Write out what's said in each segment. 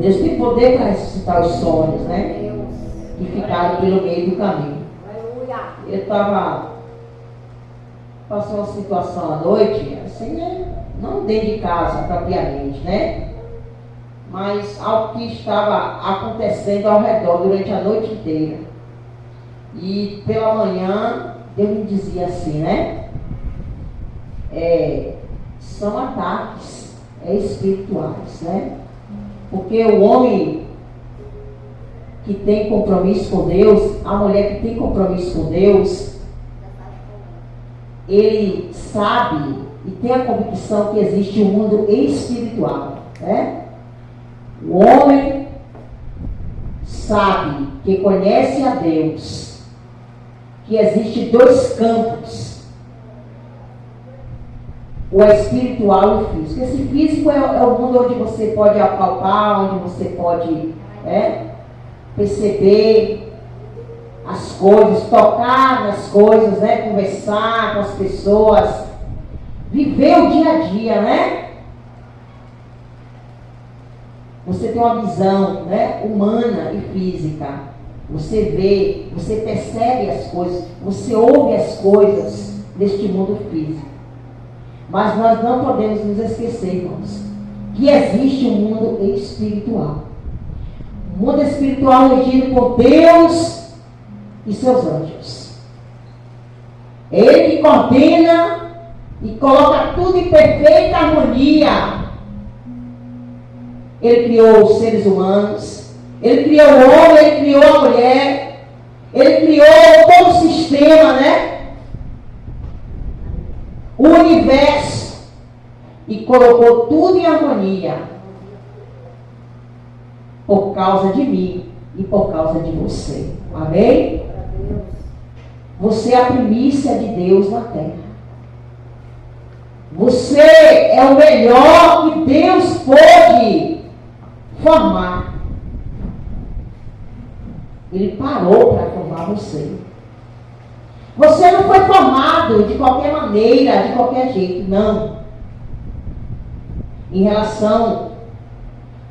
Deus tem poder para ressuscitar os sonhos, né? Que ficaram pelo meio do caminho. Eu estava passando uma situação à noite, assim, né? Não dentro de casa propriamente, né? Mas algo que estava acontecendo ao redor durante a noite inteira. E pela manhã, Deus me dizia assim, né? São ataques espirituais, né? Porque o homem que tem compromisso com Deus, a mulher que tem compromisso com Deus, ele sabe e tem a convicção que existe um mundo espiritual, né? O homem sabe, que conhece a Deus, que existe dois campos, o espiritual e o físico. Esse físico é o mundo onde você pode apalpar, onde você pode perceber as coisas, tocar nas coisas, né? Conversar com as pessoas, viver o dia a dia, né? Você tem uma visão, né, humana e física. Você vê, você percebe as coisas, você ouve as coisas deste mundo físico. Mas nós não podemos nos esquecer, irmãos, que existe um mundo espiritual. Um mundo espiritual regido por Deus e seus anjos. É Ele que coordena e coloca tudo em perfeita harmonia. Ele criou os seres humanos, Ele criou o homem, Ele criou a mulher, Ele criou todo o sistema, né? O universo, e colocou tudo em harmonia por causa de mim e por causa de você. Amém? Você é a primícia de Deus na terra. Você é o melhor que Deus pôde formar. Ele parou para formar você. Você não foi formado de qualquer maneira, de qualquer jeito, não. Em relação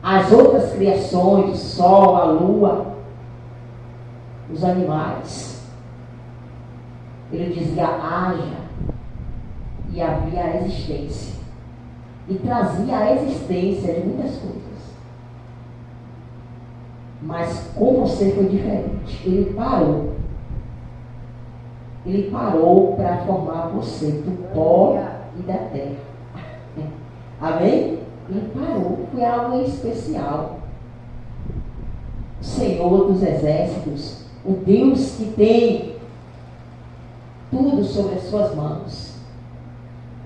às outras criações, o sol, a lua, os animais, ele dizia: haja, e havia a existência. E trazia a existência de muitas coisas. Mas com você foi diferente. Ele parou. Ele parou para formar você do pó e da terra. Amém? Ele parou. Foi algo especial. O Senhor dos exércitos, o Deus que tem tudo sobre as suas mãos,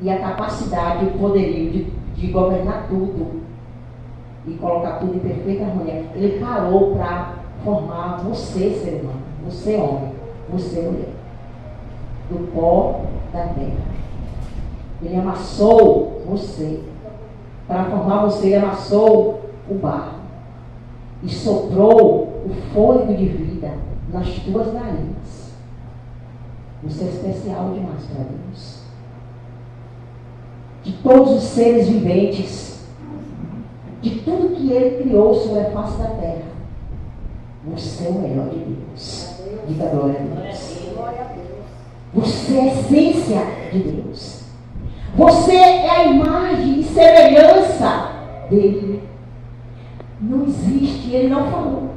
e a capacidade e o poderio de governar tudo e colocar tudo em perfeita harmonia. Ele parou para formar você, ser humano, você, homem, você, mulher, do pó da terra. Ele amassou você. Para formar você, ele amassou o barro e soprou o fôlego de vida nas tuas narinas. Você é especial demais para Deus. De todos os seres viventes, de tudo que Ele criou sobre a face da terra, você é o melhor de Deus. Diga glória a Deus. Você é a essência de Deus. Você é a imagem e semelhança dele. Não existe, ele não falou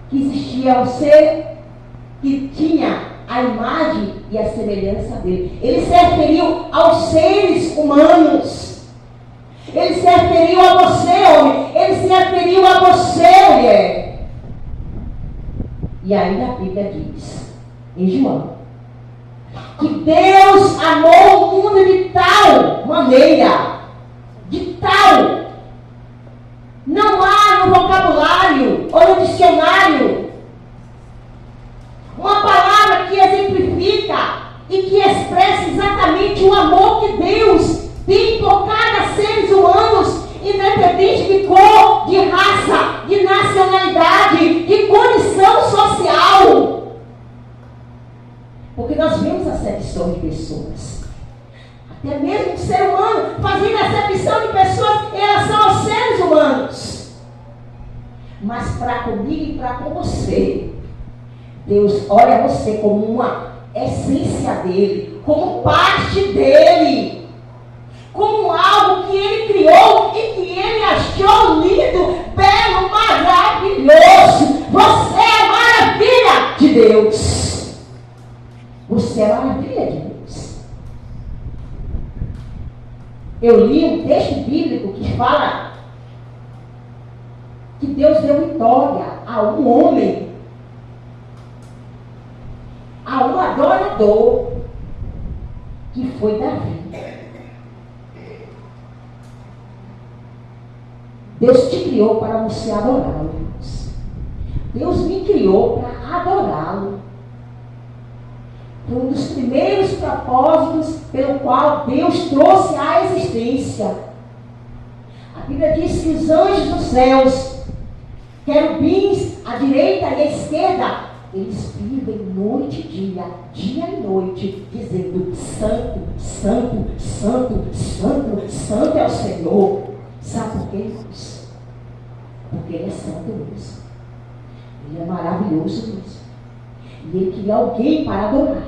que existia um ser que tinha a imagem e a semelhança dele. Ele se referiu aos seres humanos. Ele se referiu a você, homem. Ele se referiu a você, mulher. E ainda a Bíblia diz, em João, que Deus amou o mundo de tal maneira, não há no vocabulário ou no dicionário uma palavra que exemplifica e que expressa exatamente o amor que Deus tem por cada seres humanos, independente de cor, de raça, de nacionalidade, de condição social. Porque nós vemos acepção de pessoas, até mesmo o ser humano fazendo acepção de pessoas em relação aos seres humanos. mas para comigo e para com você. Deus olha você como uma essência dele, como parte dele, como algo que ele criou e que ele achou lindo, belo, maravilhoso. Você é maravilha de Deus. Você é maravilha de Deus. Eu li um texto bíblico que fala que Deus deu vitória a um homem, a um adorador, que foi Davi. Deus te criou para você adorá-lo. Deus me criou para adorá-lo. Foi um dos primeiros propósitos pelo qual Deus trouxe à existência. A Bíblia diz que os anjos dos céus, querubins à direita e à esquerda, eles vivem noite e dia, dia e noite, dizendo: Santo, Santo, Santo, Santo, Santo é o Senhor. Sabe por quê, irmãos? Porque Ele é santo mesmo. Ele é maravilhoso mesmo. E Ele queria alguém para adorar,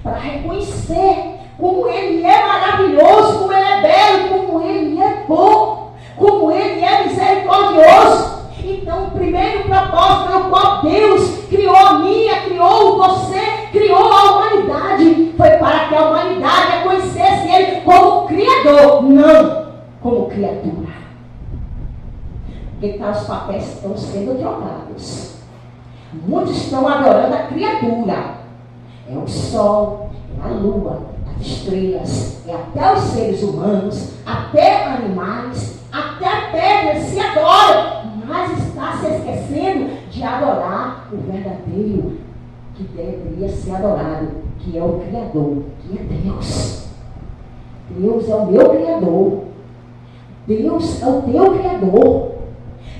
para reconhecer como Ele é maravilhoso, como Ele é belo, como Ele é bom, como Ele é misericordioso. Então, o primeiro propósito pelo qual Deus criou a minha, criou você, criou a humanidade, foi para que a humanidade reconhecesse Ele como Criador, não como criatura. Porque os papéis estão sendo trocados. Muitos estão adorando a criatura. É o sol, é a lua, as estrelas, é até os seres humanos, até animais, até a pedra se adoram. Mas está se esquecendo de adorar o verdadeiro que deveria ser adorado, que é o Criador, que é Deus. Deus é o meu Criador. Deus é o teu Criador.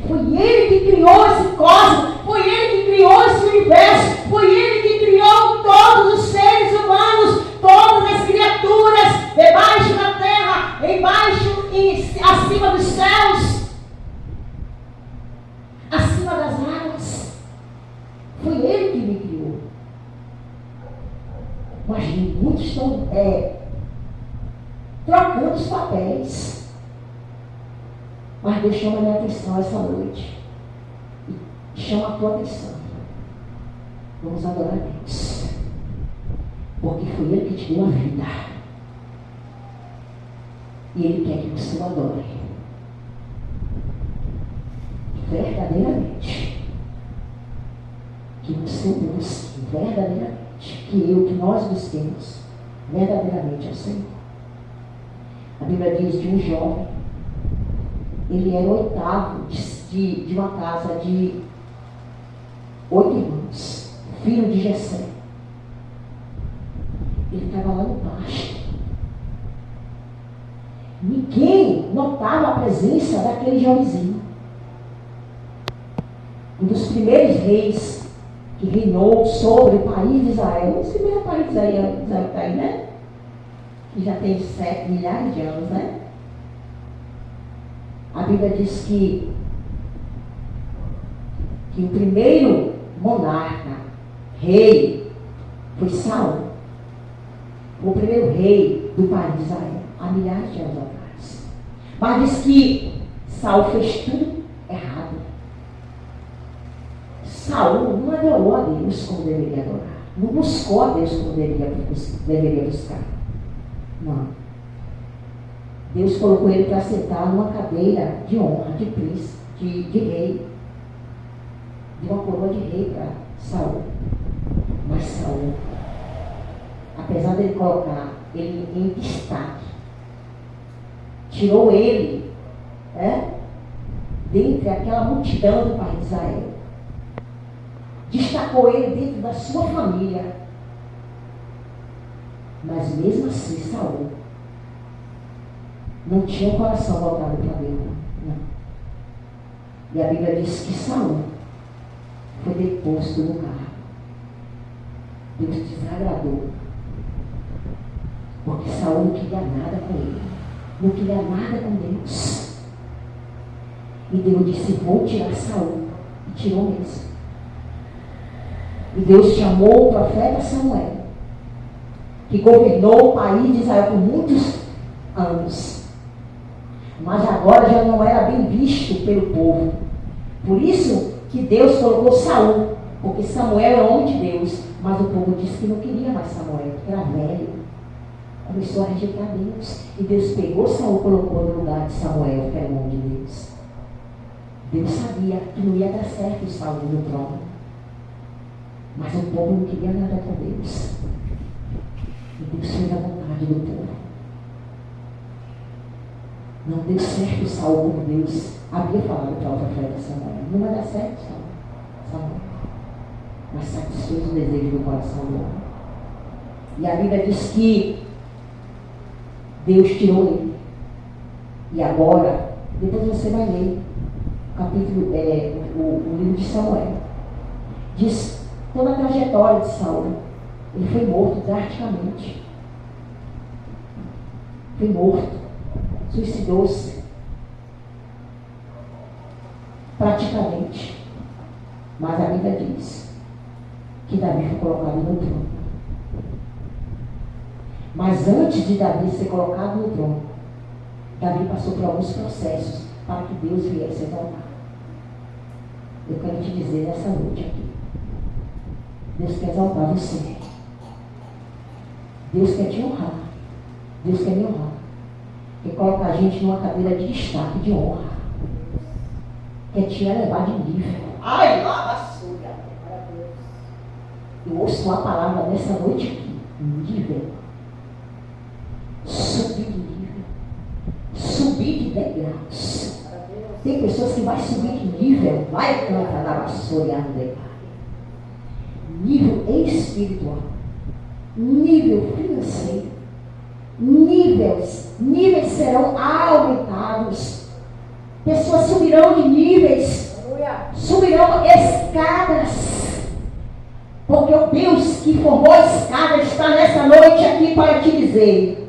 Foi Ele que criou esse cosmos, foi Ele que criou esse universo, foi Ele que criou todos os seres humanos, todas as criaturas, debaixo da terra, embaixo e acima dos céus, acima das águas. Foi Ele que me criou. Imagine, muitos estão trocando os papéis. Mas Deus chama a minha atenção essa noite. E chama a tua atenção. Vamos adorar a Deus. Porque foi Ele que te deu a vida. E Ele quer que você o adore. Verdadeiramente. Que você o busque verdadeiramente. Que nós busquemos verdadeiramente ao Senhor. A Bíblia diz de um jovem. Ele era o oitavo de uma casa de 8 irmãos, filho de Jessé. Ele estava lá no pasto. Ninguém notava a presença daquele jovenzinho. Um dos primeiros reis que reinou sobre o país de Israel. Esse mesmo país de Israel que está aí, né? Que já tem 7 milhares de anos, né? A Bíblia diz que o primeiro monarca, rei, foi Saul. O primeiro rei do país de Israel, há milhares de anos atrás. Mas diz que Saul fez tudo errado. Saul não adorou a Deus como deveria adorar. Não buscou a Deus como deveria buscar. Não. Deus colocou ele para sentar numa cadeira de honra, de príncipe, de rei. Deu uma coroa de rei para Saul. Mas Saul, apesar dele colocar ele em destaque, tirou ele dentre aquela multidão do país de Israel. Destacou ele dentro da sua família. Mas mesmo assim, Saul não tinha o coração voltado para Deus. Não. E a Bíblia diz que Saul foi deposto do lugar. Deus desagradou. Porque Saul não queria nada com ele. Não queria nada com Deus. E Deus disse: vou tirar Saul E tirou mesmo. E Deus chamou o profeta Samuel, que governou o país de Israel por muitos anos. Mas agora já não era bem visto pelo povo. Por isso que Deus colocou Saul, porque Samuel é homem de Deus, mas o povo disse que não queria mais Samuel, porque era velho. Começou a rejeitar Deus. E Deus pegou Saul e colocou no lugar de Samuel, que era o homem de Deus. Deus sabia que não ia dar certo Saul no trono. Mas o povo não queria nada com Deus. E Deus fez a vontade do povo. Não deu certo Saul como Deus havia falado para o profeta Samuel. Não vai dar certo, Samuel. Mas satisfez o desejo do coração do homem. E a Bíblia diz que Deus tirou ele. E agora, depois você vai ler o capítulo, o livro de Samuel. Diz toda a trajetória de Saul. Ele foi morto drasticamente. Foi morto. Suicidou-se. Praticamente. Mas a Bíblia diz que Davi foi colocado no trono. Mas antes de Davi ser colocado no trono, Davi passou por alguns processos para que Deus viesse exaltar. Eu quero te dizer nessa noite aqui, Deus quer exaltar você. Deus quer te honrar. Deus quer me honrar. Quer colocar a gente numa cadeira de destaque, de honra. Quer te elevar de nível. Ai, lava sua. Eu ouço uma palavra nessa noite aqui. Nível. Subir de nível. Subir de degraus. Tem pessoas que vão subir de nível. Vai cantar na vassoura. Nível espiritual. Nível financeiro. Níveis serão aumentados. Pessoas subirão de níveis. Subirão escadas. Porque o Deus que formou a escada está nessa noite aqui para te dizer: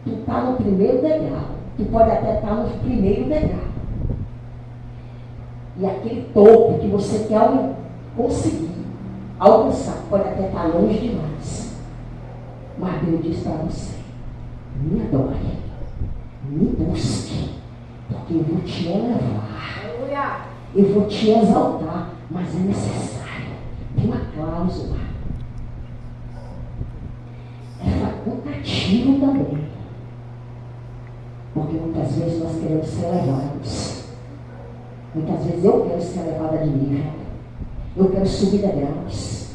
tu está no primeiro degrau. Tu pode até estar no primeiro degrau. E aquele topo que você quer conseguir alcançar pode até estar longe demais. Mas Deus diz para você: me adore, me busque, porque eu vou te elevar, eu vou te exaltar, mas é necessário. Tem uma cláusula. É facultativo também. Porque muitas vezes nós queremos ser elevados. Muitas vezes eu quero ser elevada de nível. Eu quero subir degraus.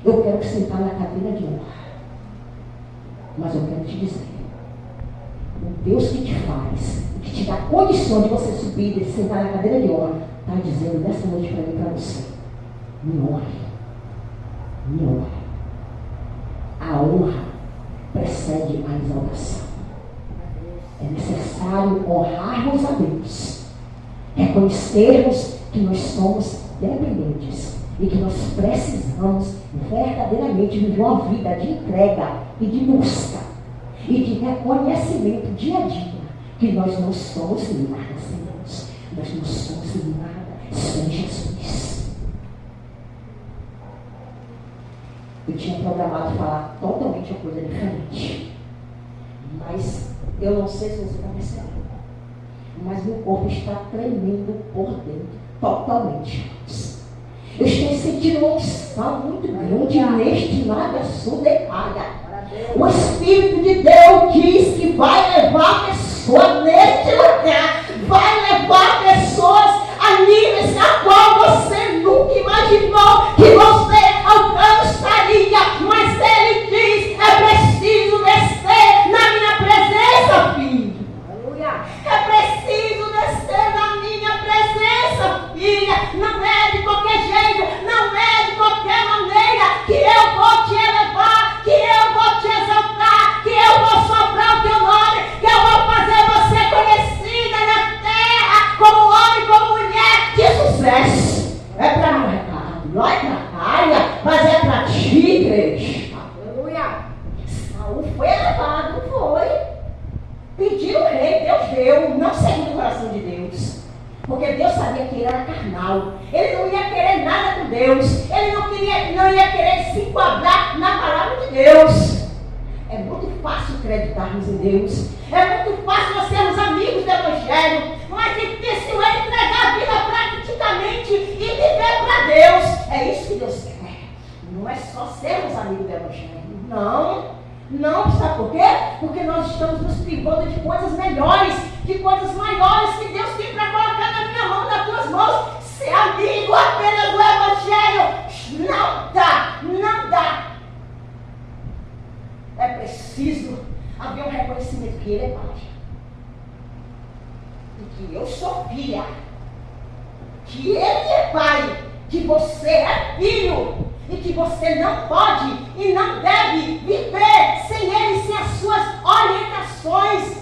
Eu quero sentar na cadeira de honra. Mas eu quero te dizer, o Deus que te faz, que te dá condição de você subir e sentar na cadeira de honra, está dizendo nessa noite para mim e para você: me honre. Me honre. A honra precede a exaltação. É necessário honrarmos a Deus, reconhecermos que nós somos dependentes e que nós precisamos verdadeiramente viver uma vida de entrega e de busca e de reconhecimento dia a dia que nós não somos nada sem Deus. Nós não somos nada sem Jesus. Eu tinha programado falar totalmente uma coisa diferente, mas eu não sei se você está percebendo, mas meu corpo está tremendo por dentro, totalmente. Eu estou sentindo uma unção muito grande neste nada sudecada. O Espírito de Deus diz que vai levar pessoas neste lugar, vai levar pessoas a níveis a qual você nunca imaginou que você alcançaria. Mas Ele diz: é preciso descer na minha presença, filho. É preciso descer na minha presença, filha. Não é de qualquer jeito, não é de qualquer maneira que eu vou te elevar, que eu vou te exaltar, que eu vou soprar o teu nome, que eu vou fazer você conhecida na Porque Deus sabia que ele era carnal. Ele não ia querer nada com Deus. Ele não ia querer se enquadrar na palavra de Deus. É muito fácil acreditarmos em Deus. É muito fácil nós sermos amigos do Evangelho. Mas difícil é entregar a vida praticamente e viver para Deus. É isso que Deus quer. Não é só sermos amigos do Evangelho. Não, sabe por quê? Porque nós estamos nos privando de coisas melhores, de coisas maiores que Deus tem para colocar na minha mão, nas tuas mãos. Ser amigo apenas do Evangelho não dá. É preciso haver um reconhecimento que Ele é Pai. E que eu sou filha. Que Ele é Pai. Que você é filho. E que você não pode e não deve viver sem Ele, sem as suas orientações.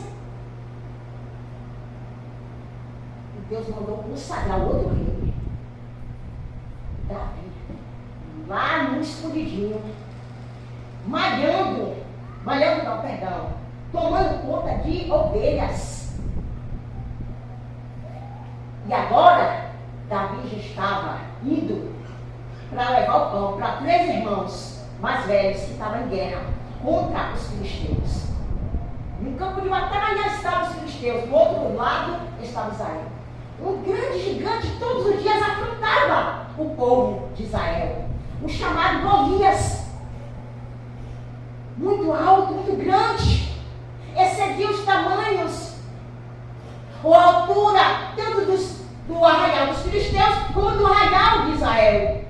E Deus mandou consagrar o outro rei, Davi, lá no escondidinho, tomando conta de ovelhas. E agora, Davi já estava indo para levar o pão para 3 irmãos mais velhos que estavam em guerra contra os filisteus. No campo de batalha estavam os filisteus, do outro lado estava Israel. Um grande gigante todos os dias afrontava o povo de Israel, o chamado Golias. Muito alto, muito grande, excedia os tamanhos ou a altura tanto do arraial dos filisteus como do arraial de Israel.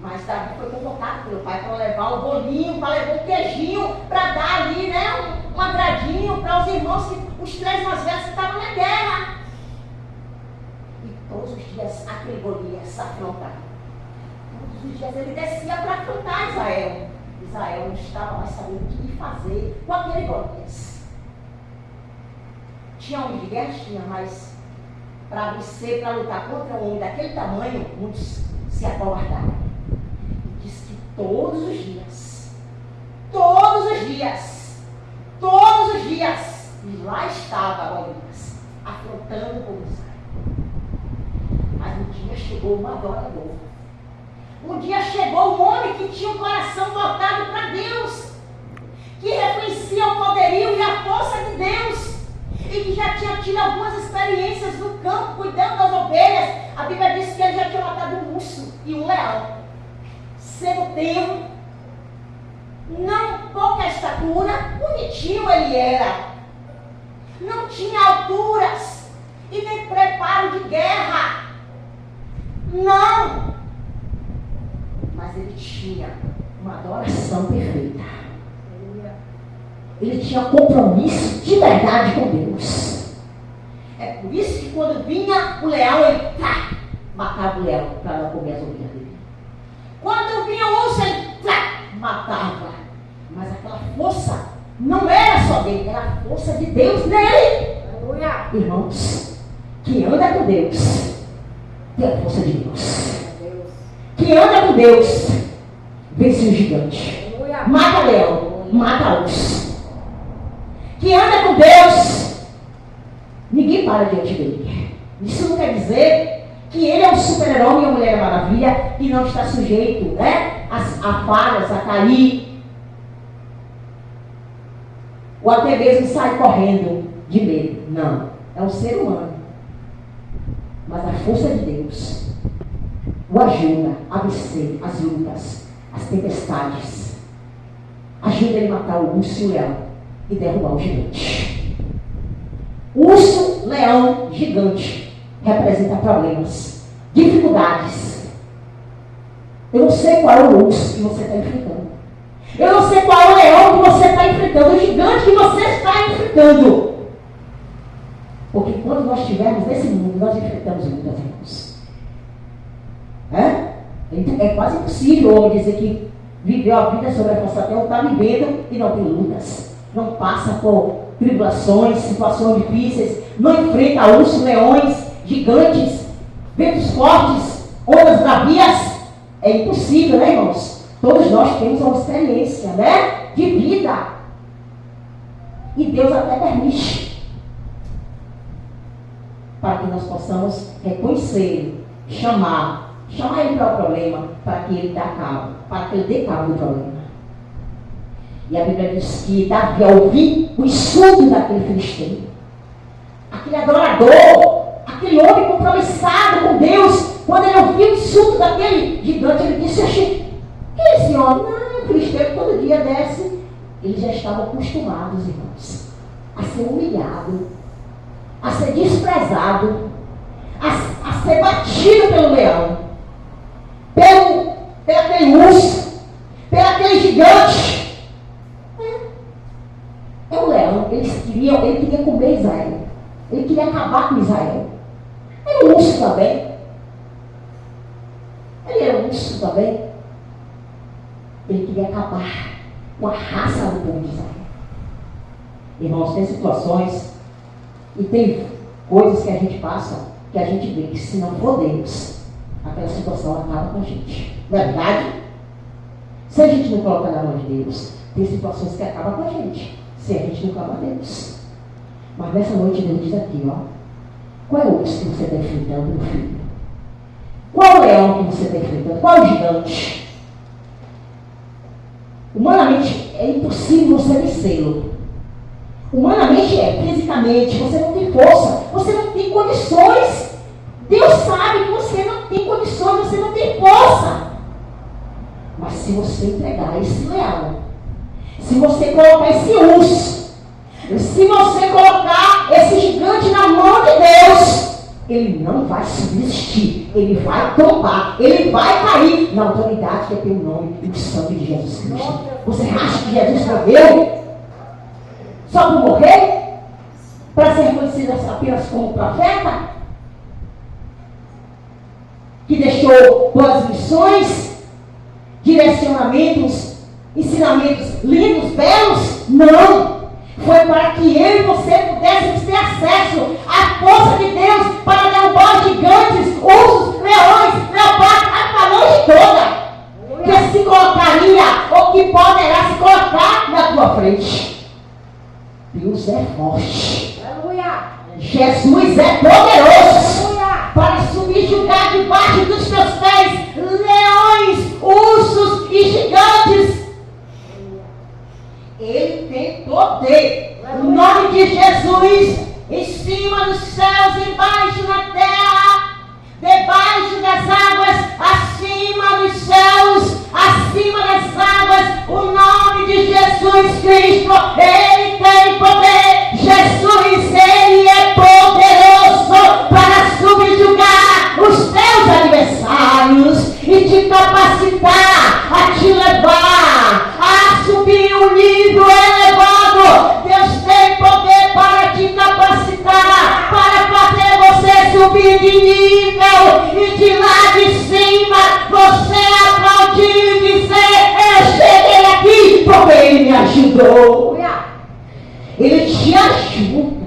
Mas Davi foi convocado pelo pai para levar o bolinho, para levar o queijinho, para dar ali, um agradinho para os irmãos, os 3 mais velhos que estavam na guerra. E todos os dias aquele Golias afrontava. Todos os dias ele descia para afrontar Israel. Israel não estava mais sabendo o que fazer com aquele Golias. Tinha homem de guerra? Tinha, mas para vencer, para lutar contra um homem daquele tamanho, muitos se acovardaram. Todos os dias, e lá estava Golias, afrontando o povo de Israel. Mas um dia chegou um adorador. Um dia chegou um homem que tinha um coração voltado para Deus, que reconhecia o poderio e a força de Deus, e que já tinha tido algumas experiências no campo, cuidando das ovelhas. A Bíblia diz que ele já tinha matado um urso e um leão. Sendo tenro, não pouca estatura, bonitinho ele era. Não tinha alturas e nem preparo de guerra. Não. Mas ele tinha uma adoração perfeita. Ele tinha compromisso de verdade com Deus. É por isso que quando vinha o leão, ele matava o leão para não comer as ovelhas dele. Quando vinha o urso, ele matava. Mas aquela força não era só dele, era a força de Deus nele. Aleluia. Irmãos, quem anda com Deus tem a força de Deus. Quem anda com Deus vence o gigante. Aleluia. Mata leão, mata urso. Quem anda com Deus, ninguém para diante dele. Isso não quer dizer que ele é um super-herói e a Mulher Maravilha e não está sujeito, a falhas, a cair. Ou até mesmo sair correndo de medo. Não. É um ser humano. Mas a força de Deus o ajuda a vencer as lutas, as tempestades. Ajuda ele a matar o urso e o leão e derrubar o gigante. Urso, leão, gigante representa problemas, dificuldades. Eu não sei qual é o urso que você está enfrentando. Eu não sei qual é o leão que você está enfrentando, o gigante que você está enfrentando. Porque quando nós estivermos nesse mundo, nós enfrentamos muitas irmãos. É quase impossível o homem dizer que viveu a vida sobre a face da terra, está vivendo e não tem lutas. Não passa por tribulações, situações difíceis, não enfrenta ursos, leões, gigantes, ventos fortes, ondas bravias. É impossível, né, irmãos? Todos nós temos uma experiência, de vida. E Deus até permite. para que nós possamos reconhecer, chamar ele para o problema, para que ele dê cabo do problema. E a Bíblia diz que Davi, ao ouvir o insulto daquele filisteu, aquele adorador, aquele homem compromissado com Deus, quando ele ouviu o insulto daquele gigante, ele disse: "Oxi, que é esse homem? Não, o filisteu todo dia desce." Eles já estavam acostumados, irmãos, a ser humilhado, a ser desprezado, a ser batido pelo leão, pelo aquele urso, pelo aquele gigante. É o leão. Ele queria comer Israel. Ele queria acabar com Israel. Era um urso também. Ele era um urso também. Ele queria acabar com a raça do povo de Israel. Irmãos, tem situações e tem coisas que a gente passa, que a gente vê que se não for Deus, aquela situação acaba com a gente. Não é verdade? Se a gente não coloca na mão de Deus, tem situações que acabam com a gente, se a gente não clama a Deus. Mas nessa noite Deus diz aqui, ó: qual é o urso que você está enfrentando, meu filho? Qual é o leão que você está enfrentando? Qual é o gigante? Humanamente é impossível você vencê-lo. Humanamente fisicamente, você não tem força, você não tem condições. Deus sabe que você não tem condições, você não tem força. Mas se você entregar esse leão, se você colocar esse urso, se você colocar esse gigante na mão de Deus, ele não vai subsistir, ele vai tombar, ele vai cair na autoridade que é pelo nome e o sangue de Jesus Cristo. Você acha que Jesus morreu só por morrer? Para ser reconhecido apenas como profeta? Que deixou boas lições, direcionamentos, ensinamentos lindos, belos? Não! Foi para que eu e você pudéssemos ter acesso à força de Deus para derrubar gigantes, ursos, leões, leopardos, a falange toda que se colocaria ou que poderá se colocar na tua frente. Deus é forte. Aleluia. Jesus é poderoso. Aleluia. Para subjugar debaixo dos teus pés leões, ursos e gigantes. Ele tem poder. O nome de Jesus, em cima dos céus, embaixo na terra, debaixo das águas, acima dos céus, acima das águas, o nome de Jesus Cristo, Ele tem poder. Jesus, Ele é poderoso para subjugar os teus adversários e te capacitar a te levar a subir um nível elevado. Deus tem poder para te capacitar, para fazer você subir de nível e de lá de cima você aplaudir e dizer: eu cheguei aqui porque Ele me ajudou. Ele te ajuda,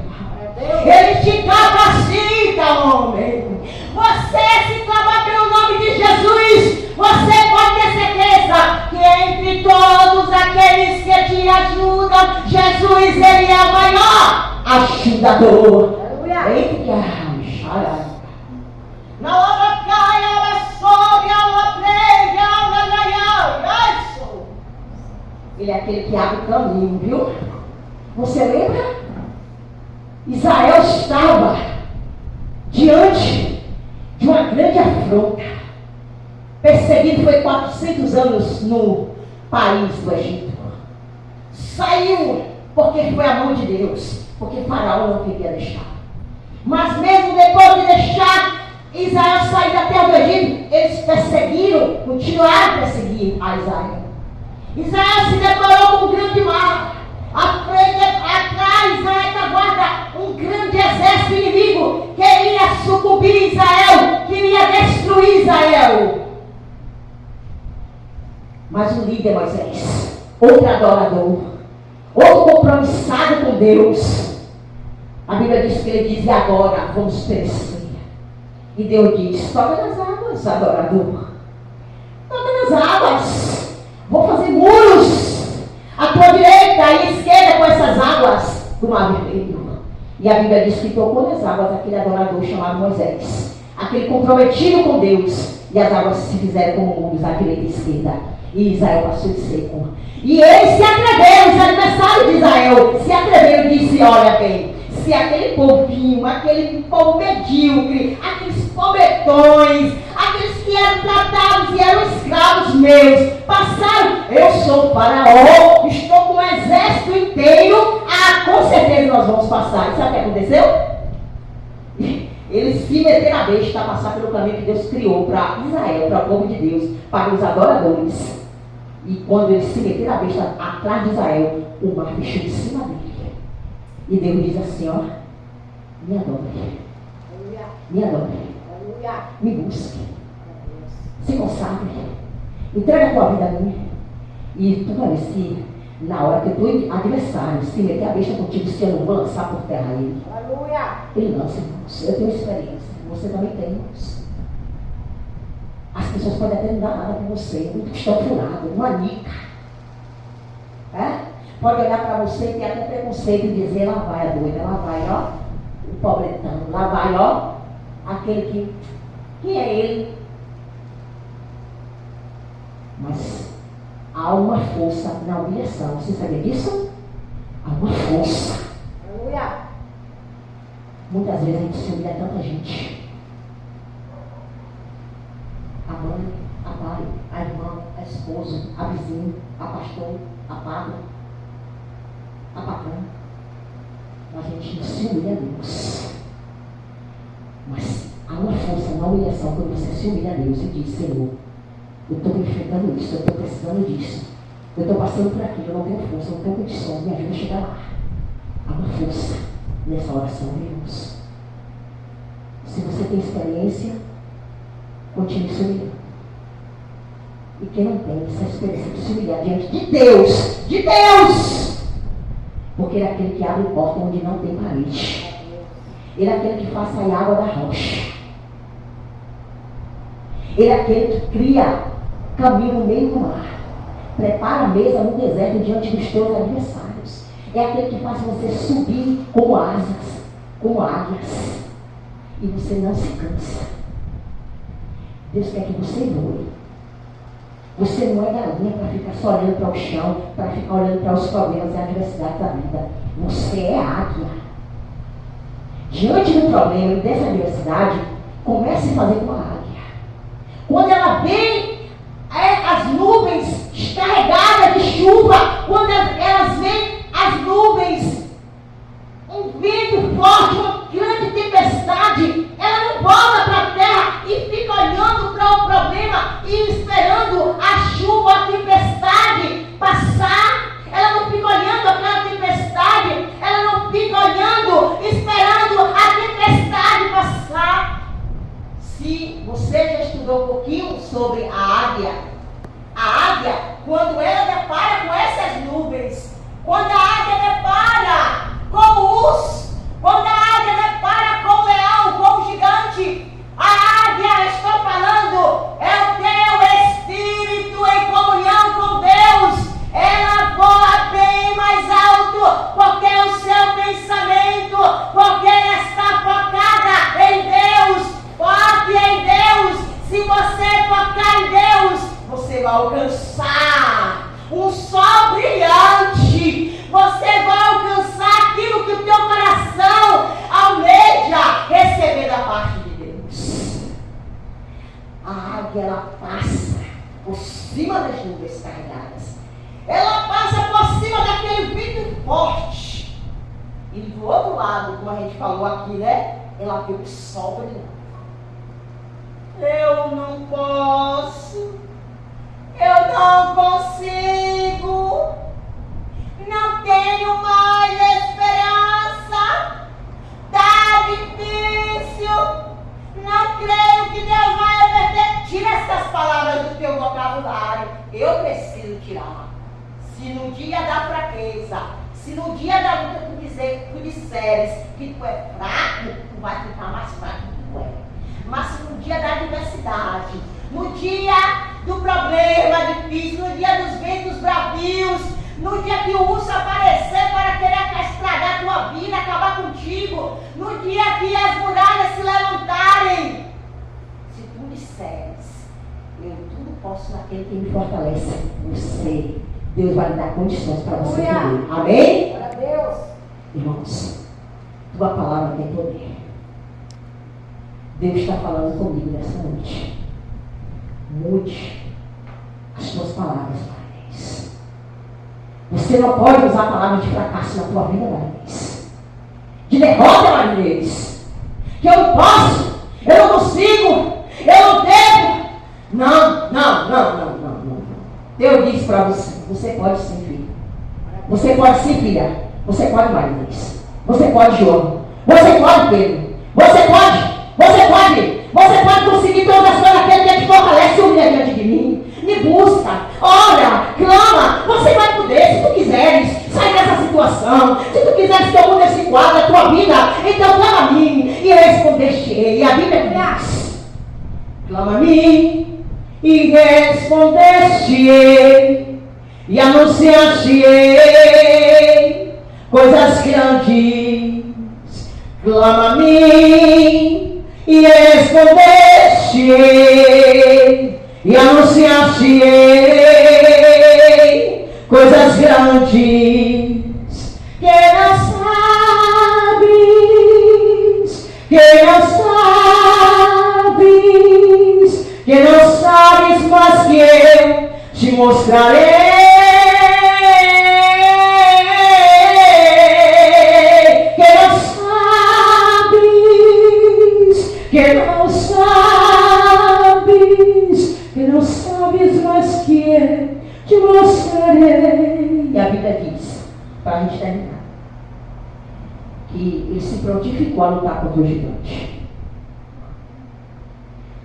Ele te capacita, homem. Você se clamar pelo nome de Jesus, você pode ter certeza que entre todos aqueles que te ajudam, Jesus, Ele é o maior ajudador. Na hora cai, ela sobe, ela prega, ela ganha. Ele é aquele que abre o caminho, viu? Você lembra? Israel estava diante de uma grande afronta. Perseguido foi 400 anos no país do Egito. Saiu porque foi a mão de Deus, porque Faraó não queria deixar. Mas mesmo depois de deixar Israel sair da terra do Egito, eles perseguiram, continuaram a perseguir a Israel. Israel se deparou com um grande mar. À frente, atrás, na retaguarda, um grande exército inimigo queria sucumbir Israel, queria destruir Israel. Mas o líder Moisés, outro adorador, outro compromissado com Deus, a Bíblia diz que ele diz: e agora vamos perecer. E Deus diz: toca nas águas, adorador. Toca nas águas. Vou fazer muros à tua direita e esquerda com essas águas do Mar Vermelho. E a Bíblia diz que tocou nas águas aquele adorador chamado Moisés, aquele comprometido com Deus, e as águas se fizeram como mundos à direita e esquerda, e Israel passou de seco. E eles se atreveram, os adversários de Israel se atreveram e disse: olha bem, se aquele povinho, aquele povo medíocre, aqueles pobretões, aqueles que eram tratados e eram escravos meus, passaram, eu sou o faraó, estou com um exército inteiro, com certeza nós vamos passar. E sabe o que aconteceu? Eles se meteram a besta a passar pelo caminho que Deus criou para Israel, para o povo de Deus, para os adoradores. E quando eles se meteram a besta atrás de Israel, o mar fechou em cima dele. E Deus diz assim, ó, me adore, me adore, me busque, se consagre, entrega a tua vida a mim. E tu vai ver se na hora que o teu adversário se meter a besta contigo, se eu não vou lançar por terra ele. Ele lança, irmãos. Eu tenho experiência, você também tem, irmãos. As pessoas podem até não dar nada para você, muito estão furado, uma nica. Pode olhar para você e ter até preconceito e dizer: lá vai a doida, lá vai, ó, o pobretão, lá vai, ó, aquele que. Quem é ele? Mas há uma força na humilhação. Você sabia disso? Há uma força. Aleluia. Muitas vezes a gente se humilha tanta gente. A mãe, a pai, a irmã, a esposa, a vizinha, a pastor, a padre, a patrão. A gente não se humilha a Deus. Mas há uma força na humilhação quando você se humilha a Deus e diz: Senhor, eu estou enfrentando isso, eu estou precisando disso, eu estou passando por aquilo, eu não tenho força, eu não tenho condição, me ajuda a chegar lá. Há uma força nessa oração, irmãos. Se você tem experiência, continue se humilhando. E quem não tem essa experiência de se humilhar diante de Deus, porque ele é aquele que abre porta onde não tem parede. Ele é aquele que faz sair água da rocha. Ele é aquele que cria caminho no meio do mar. Prepara a mesa no deserto diante dos teus adversários. É aquele que faz você subir como asas, como águias. E você não se cansa. Deus quer que você voe. Você não é galinha para ficar só olhando para o chão, para ficar olhando para os problemas e adversidades da vida. Você é águia. Diante do problema e dessa adversidade, comece a fazer como a águia. Quando ela vê as nuvens descarregadas de chuva, quando elas veem as nuvens, um vento forte, uma grande tempestade, ela não volta para a terra e fica olhando para o problema e esperando a chuva, a tempestade passar. Ela não fica olhando aquela tempestade, ela não fica olhando, esperando a tempestade passar. Se você já estudou um pouquinho sobre a águia, quando ela depara com essas nuvens, quando a águia depara com o urso, quando a águia depara com o leão, com o gigante, a águia, estou falando, é o teu espírito em comunhão com Deus. Ela voa bem mais alto, porque o seu pensamento, porque ela está focada em Deus. Foque em Deus. Se você focar em Deus, você vai alcançar um sol brilhante. Você vai alcançar aquilo que o teu coração almeja receber da parte de Deus. A águia, ela passa por cima das nuvens carregadas. Ela passa por cima daquele vento forte. E do outro lado, como a gente falou aqui, né? Ela vê o sol brilhando. Eu não posso. Eu não consigo. Não tenho mais esperança. Tá difícil. Não creio que Deus vai reverter. Tira essas palavras do teu vocabulário. Eu preciso tirar. Se no dia da fraqueza, se no dia da luta tu disseres que tu é fraco, tu vai ficar mais fraco que tu é. Mas se no dia da adversidade, no dia do problema difícil, no dia dos ventos bravios, no dia que o urso aparecer para querer estragar a tua vida, acabar contigo, dia que as muralhas se levantarem, se tu disseres, eu tudo posso naquele que me fortalece, você, Deus vai lhe dar condições para você poder. Amém? Glória a Deus. Irmãos, tua palavra tem poder. Deus está falando comigo nessa noite. Mude as tuas palavras, Marinês. Você não pode usar palavras de fracasso na tua vida, Marinês. De derrota, Marinês. Que eu não posso, eu não consigo, eu não devo. Não. Deus disse para você, você pode sim, filho. Você pode sim, filha. Você pode, Marinês. Você pode, João. Você pode, Pedro. Você pode conseguir todas as coisas naquele que te fortalece, humilha diante de mim. Me busca, ora, clama. Você vai poder, se tu quiseres, sair dessa situação. Se tu quiseres que eu mude esse quadro da tua vida, então clama a mim e responder-te-ei. E a Bíblia diz: clama a mim e responder-te-ei e anunciar-te-ei coisas grandes. Clama a mim e responder-te-ei e anunciar-te-ei coisas grandes que não sabes, mas que eu te mostrarei. Que não sabes, mas que eu te mostrarei. E a Bíblia diz, para a gente terminar, que ele se prontificou a lutar contra o gigante.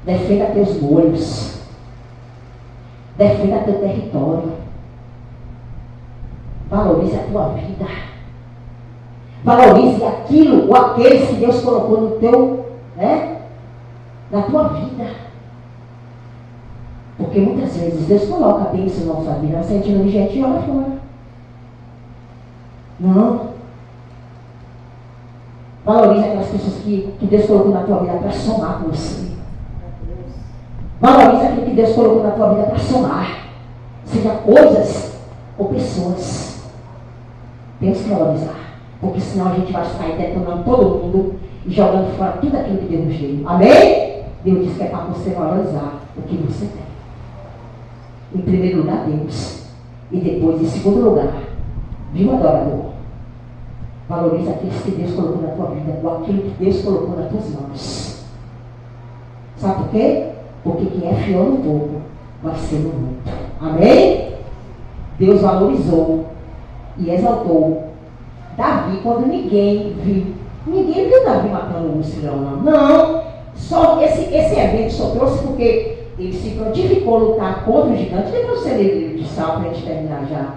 Defenda teus muros. Defenda teu território. Valorize a tua vida. Valorize aquilo ou aqueles que Deus colocou no teu, na tua vida. Porque muitas vezes Deus coloca bênção na nossa vida, mas a gente não digere e olha fora. Não. Valorize aquelas pessoas que Deus colocou na tua vida para somar com você. Valorize aquilo que Deus colocou na tua vida para somar. Seja coisas ou pessoas. Temos que valorizar. Porque senão a gente vai sair detonando todo mundo e jogando fora tudo aquilo que Deus nos deu. Amém? Deus diz que é para você valorizar o que você tem. Em primeiro lugar, Deus. E depois, em segundo lugar, viu, adorador? Valoriza aqueles que Deus colocou na tua vida, ou aquilo que Deus colocou nas tuas mãos. Sabe por quê? Porque quem é fiel no pouco vai ser no muito. Amém? Deus valorizou e exaltou Davi quando ninguém viu. Ninguém viu Davi matando o mucilhão, não. Só esse evento só trouxe porque ele se prontificou a lutar contra o gigante. Deixa você ler o livro de Salmo para a gente terminar já.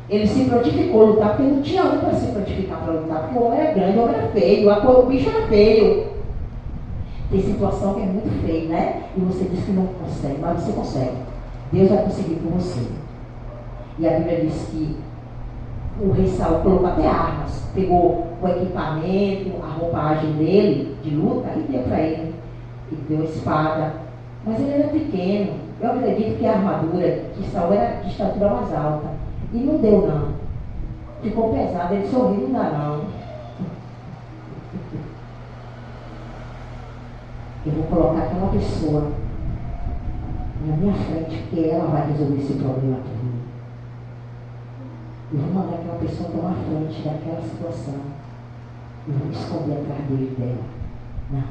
Ele se prontificou a lutar porque não tinha um para se prontificar para lutar, porque o homem era grande, o homem era feio, o bicho era feio. Tem situação que é muito feia, né? E você diz que não consegue, mas você consegue. Deus vai conseguir por você. E a Bíblia diz que o rei Saul colocou até armas, pegou o equipamento, a roupagem dele de luta e deu para ele. E deu a espada. Mas ele era pequeno. Eu acredito que a armadura de Saul era de estatura mais alta. E não deu não. Ficou pesado, ele sorriu, não dá não. Eu vou colocar aquela pessoa na minha frente, porque ela vai resolver esse problema por mim. Eu vou mandar aquela pessoa tomar frente daquela situação. Eu vou me esconder atrás dele dela. Não.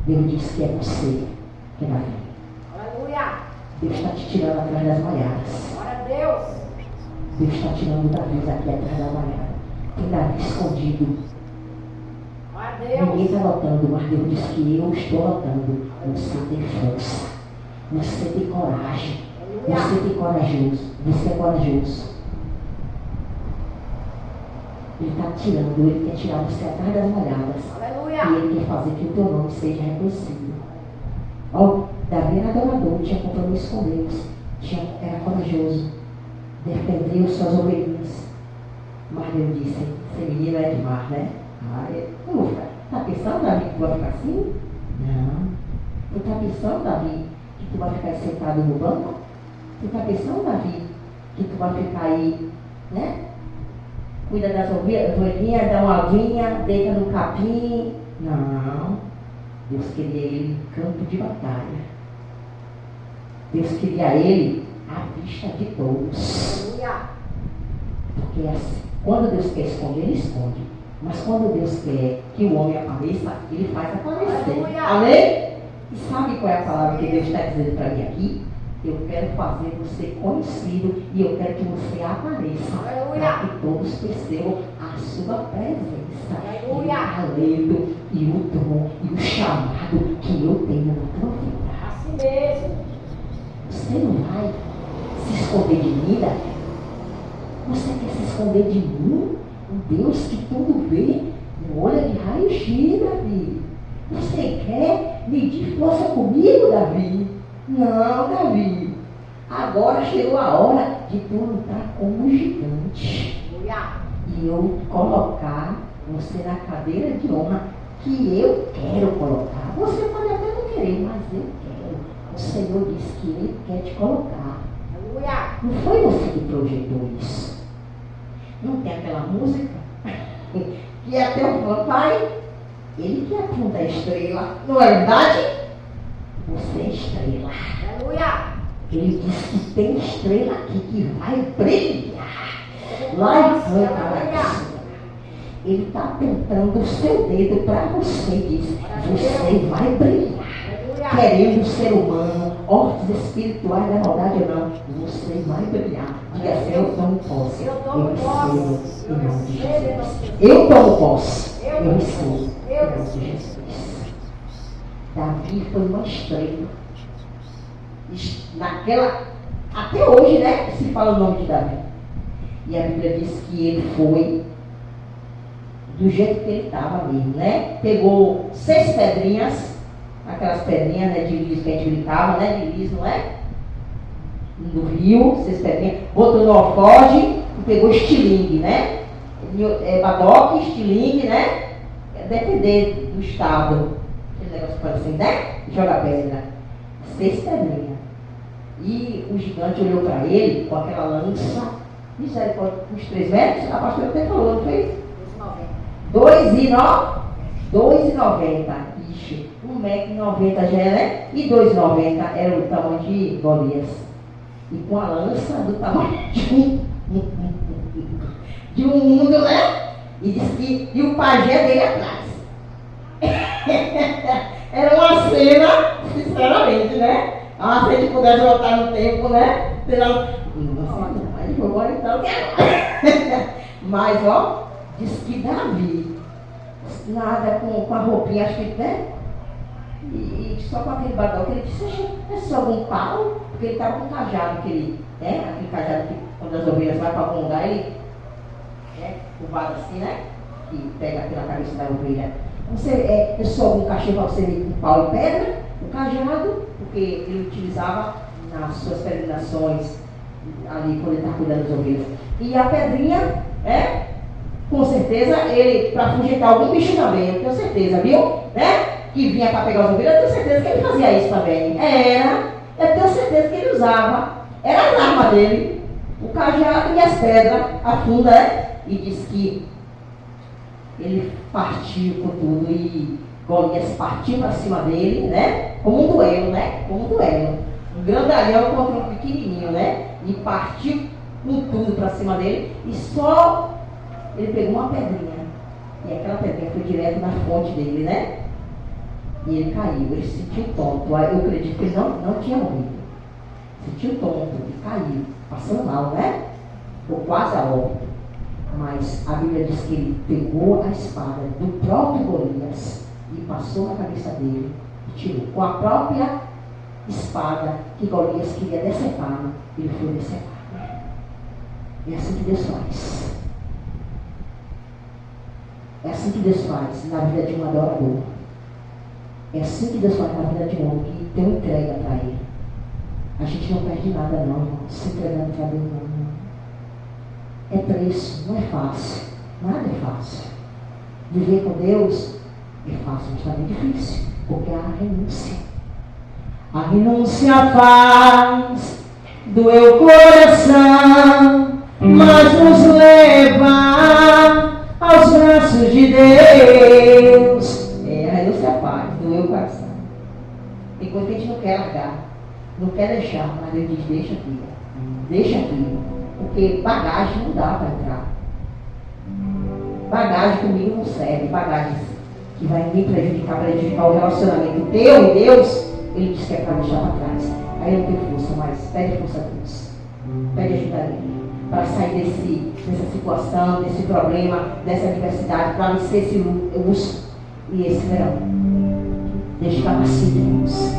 Deus disse que é você que vai vir. Aleluia. Deus está te tirando atrás das malhadas. Glória a Deus. Deus está tirando Davi aqui atrás da malhada. Tem Davi escondido. Glória a Deus. Ninguém está notando, mas Deus disse que eu estou notando. Você tem força. Você tem coragem. Você tem corajoso. Você é corajoso. Ele está tirando, ele quer tirar você atrás das malhadas. Aleluia. E ele quer fazer que o teu nome seja reconhecido. Ó, Davi era adorador, tinha compromisso com Deus, era corajoso, defendeu suas ovelhinhas. Mas Deus disse, esse menino é demais, né? Eu vou ficar. Tá pensando, Davi, que tu vai ficar assim? Não. Tu tá pensando, Davi, que tu vai ficar sentado no banco? Tu tá pensando, Davi, que tu vai ficar aí, né? Cuida das ovelhinhas, dá uma aguinha, deita no capim. Não. Deus queria ele no campo de batalha. Deus queria ele à vista de todos. Porque assim, quando Deus quer esconder, ele esconde. Mas quando Deus quer que o homem apareça, ele faz aparecer. Amém? E sabe qual é a palavra que Deus está dizendo para mim aqui? Eu quero fazer você conhecido e eu quero que você apareça. Para que todos percebam a sua presença. E o talento, e o dom, e o chamado que eu tenho na tua vida. Assim mesmo. Você não vai se esconder de mim, Davi? Você quer se esconder de mim? Um Deus que tudo vê, um olho de raio-x, Davi. Você quer medir força comigo, Davi? Não, Davi. Agora chegou a hora de tu lutar como um gigante. E eu colocar você na cadeira de honra que eu quero colocar. Você pode até não querer, mas eu quero. O Senhor disse que Ele quer te colocar. Não foi você que projetou isso. Não tem aquela música que até o papai, ele que aponta a estrela. Não é verdade? Você é estrela. Ele disse que tem estrela aqui que vai brilhar. Lá em Santa. Ele está apontando o seu dedo para você e diz: você vai brilhar. Querendo ser humano, hortos espirituais da maldade ou não, você vai brilhar. Diga assim: eu tomo posse. Eu recebo em nome de Jesus. Eu tomo posse. Eu recebo em nome de Jesus. Davi foi uma estrela. Até hoje, né? Se fala o nome de Davi. E a Bíblia diz que ele foi do jeito que ele estava mesmo, né? Pegou 6 pedrinhas, aquelas pedrinhas, né, de liso que a gente brincava, né? De liso, não é? Do rio, 6 pedrinhas, botou no alforge e pegou estilingue, né? Badoque, estilingue, né? Depender do estado. Aquele negócio que faz assim, né? Joga pedra. 6 pedrinhas. E o gigante olhou para ele com aquela lança, misericórdia, uns 3 metros, a pastora até falou, não foi? 2,90. Ixi, 1,90 m já é, né? E 2,90 era o tamanho de Golias. E com a lança do tamanho de um mundo, né? E disse que e o pajé dele atrás. Era uma cena, sinceramente, né? Ah, se a gente pudesse voltar no tempo, né? Mas foi embora então, mas, ó, diz que Davi, nada com a roupinha, acho que, né? E só com aquele badoque, ele disse: é só algum pau? Porque ele estava com o cajado, aquele cajado que quando as ovelhas vão para algum lugar, ele curvado assim, né? Que pega pela cabeça da ovelha. É só algum cachorro para você ver com pau e pedra, o cajado, porque ele utilizava nas suas peregrinações ali quando ele estava cuidando das ovelhas. E a pedrinha, com certeza, ele, para fugitar algum bicho também, eu tenho certeza, viu? Né? Que vinha para pegar as ovelhas, eu tenho certeza que ele fazia isso também. Eu tenho certeza que ele usava. Era a arma dele, o cajado e as pedras, a funda, né? E diz que ele partiu com tudo e Golias partiu para cima dele, né? Como um duelo, né? Como um duelo. Um grandalhão contra um pequenininho, né? E partiu com tudo para cima dele e só ele pegou uma pedrinha. E aquela pedrinha foi direto na fonte dele, né? E ele caiu, ele se sentiu tonto. Eu acredito que ele não tinha morrido. Sentiu tonto e caiu, passando mal, né? Ficou quase a óbito. Mas a Bíblia diz que ele pegou a espada do próprio Golias e passou na cabeça dele e tirou. Com a própria espada que Golias queria decepar, ele foi decepado. É assim que Deus faz. É assim que Deus faz na vida de um adorador. É assim que Deus faz na vida de um homem que tem uma entrega para Ele. A gente não perde nada não, irmão, se entregando para Deus não. É preço, não é fácil. Nada é fácil. Viver com Deus é fácil, mas também difícil, porque há a renúncia. A renúncia faz doer o coração, mas nos leva aos braços de Deus. A renúncia faz doer o coração. Tem coisa que a gente não quer largar, não quer deixar, mas Deus diz, deixa aqui, porque bagagem não dá para entrar. Bagagem comigo não serve, bagagem que vai me prejudicar o relacionamento teu e Deus, Ele diz que é para deixar para trás. Aí eu não tenho força, mas pede força a Deus. Pede ajuda a Ele para sair dessa situação, desse problema, dessa adversidade, para vencer esse urso e esse verão. Deus capacita, irmãos.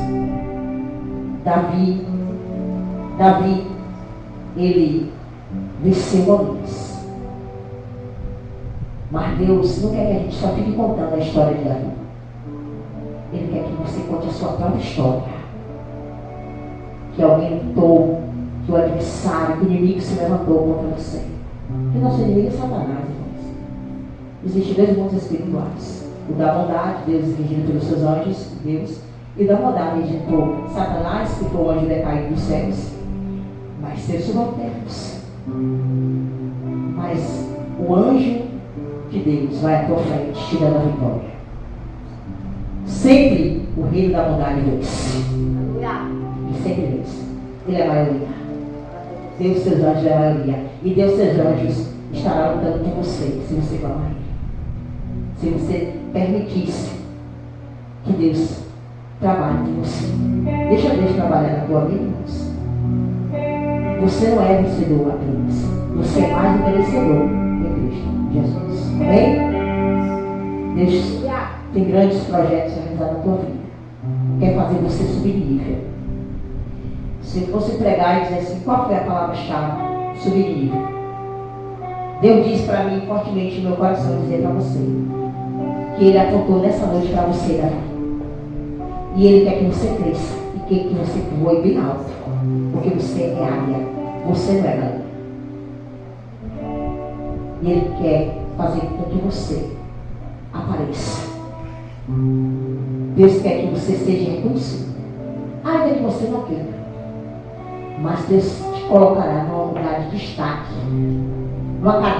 Davi, ele venceu Golias. Mas Deus não quer que a gente só fique contando a história de Davi. Ele quer que você conte a sua própria história. Que alguém lutou, que o adversário, que o inimigo se levantou contra você. Porque nosso inimigo é Satanás, irmãos. Existem dois mundos espirituais. O da bondade, Deus regido pelos seus anjos, Deus, e da maldade regido por Satanás, que foi o anjo decaído dos céus, mas seus subalternos. Mas o anjo de Deus vai à tua frente, te dando a vitória. Sempre o reino da bondade vence. E sempre vence. Ele é a maioria. Deus, seus anjos é a maioria. E Deus, seus anjos estará lutando por você, se você clamar Ele. Se você permitisse que Deus trabalhe com você. Deixa Deus trabalhar na tua vida, irmãos. Você não é vencedor apenas. Você é mais do merecedor em Cristo Jesus. Amém? Deus tem grandes projetos a realizar na tua vida. Quer fazer você subir de nível. Se eu fosse pregar e dizer assim, qual foi a palavra-chave? Subir de nível. Deus disse para mim fortemente no meu coração dizer para você que Ele apontou nessa noite para você, Davi. E Ele quer que você cresça e quer que você voe bem alto, porque você é águia, você não é galinha. E Ele quer fazer com que você apareça. Deus quer que você seja reconhecido, ainda que você não queira, mas Deus te colocará num lugar de destaque, numa